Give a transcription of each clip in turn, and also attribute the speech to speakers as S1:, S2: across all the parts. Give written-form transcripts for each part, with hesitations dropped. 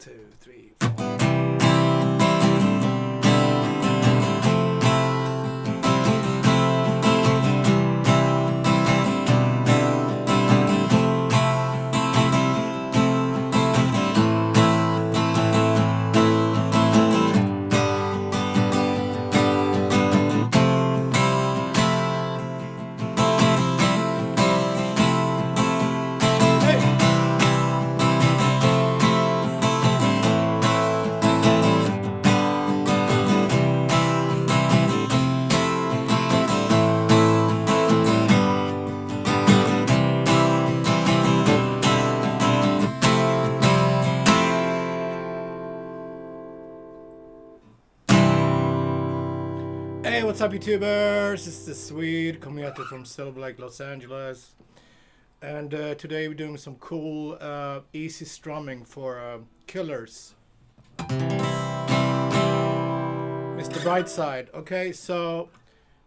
S1: 2, 3, 4. Hey, what's up, YouTubers? This is Swede coming at you from Silver Lake, Los Angeles. And today we're doing some cool, easy strumming for killers. Mr. Brightside. Okay, so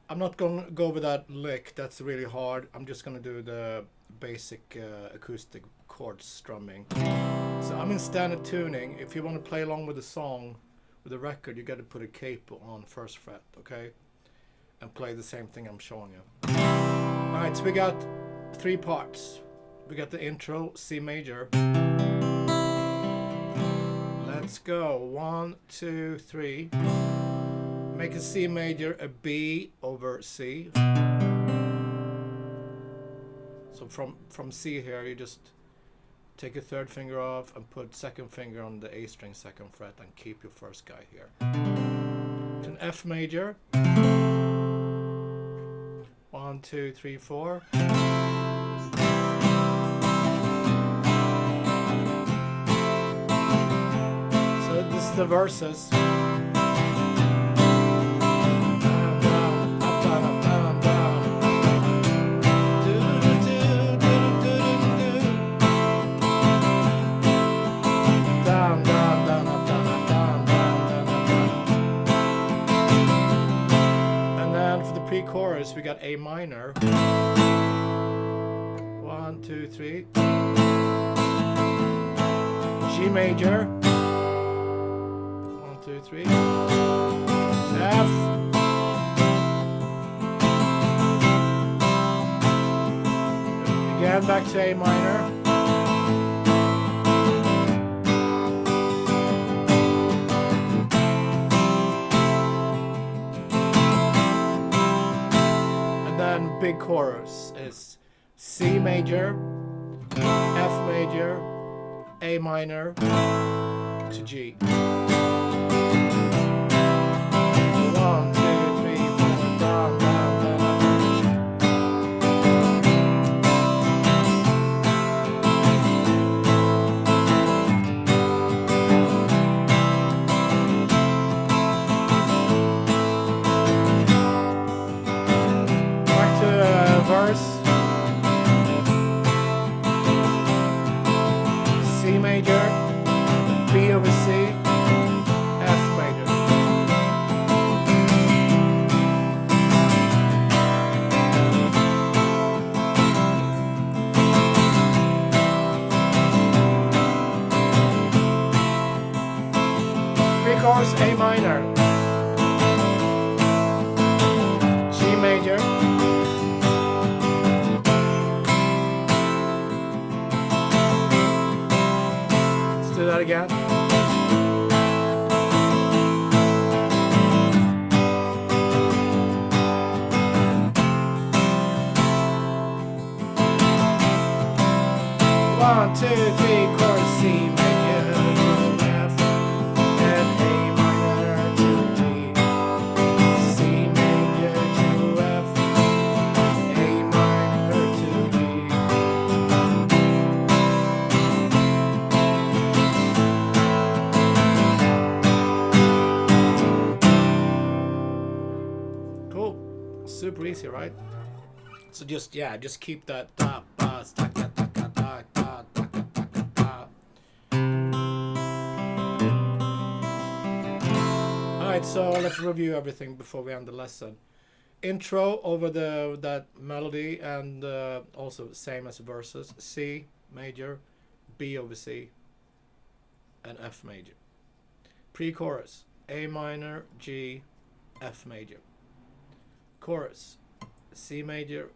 S1: I'm not going to go over that lick. That's really hard. I'm just going to do the basic acoustic chord strumming. So I'm in standard tuning. If you want to play along with the song, with the record, you got to put a capo on first fret, okay? And play the same thing I'm showing you. Alright, so we got 3 parts. We got the intro, C major. Let's go. 1, 2, 3. Make a C major a B over C. So from C here, you just take your 3rd finger off and put 2nd finger on the A string 2nd fret and keep your 1st guy here. To an F major. 1, 2, 3, 4. So this is the verses. Chorus, we got A minor. 1, 2, 3. G major. 1, 2, 3. F. Again, back to A minor. Big chorus is C major, F major, A minor to G. 1, 2, 3, 4, down, down, down. Verse. C major, B over C, F major. Pre-chorus A minor, G major. Do that again. One, 2, 3, chorus C major to F and A minor to G. C major to F, A minor to G. Super easy, right? So just keep that Alright, so let's review everything before we end the lesson. Intro over that melody, and also same as verses. C major, B over C, and F major. Pre-chorus, A minor, G, F major. Chorus, C major,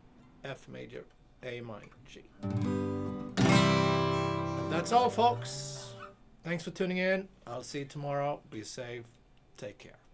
S1: F major, A minor, G. And that's all, folks. Thanks for tuning in. I'll see you tomorrow. Be safe. Take care.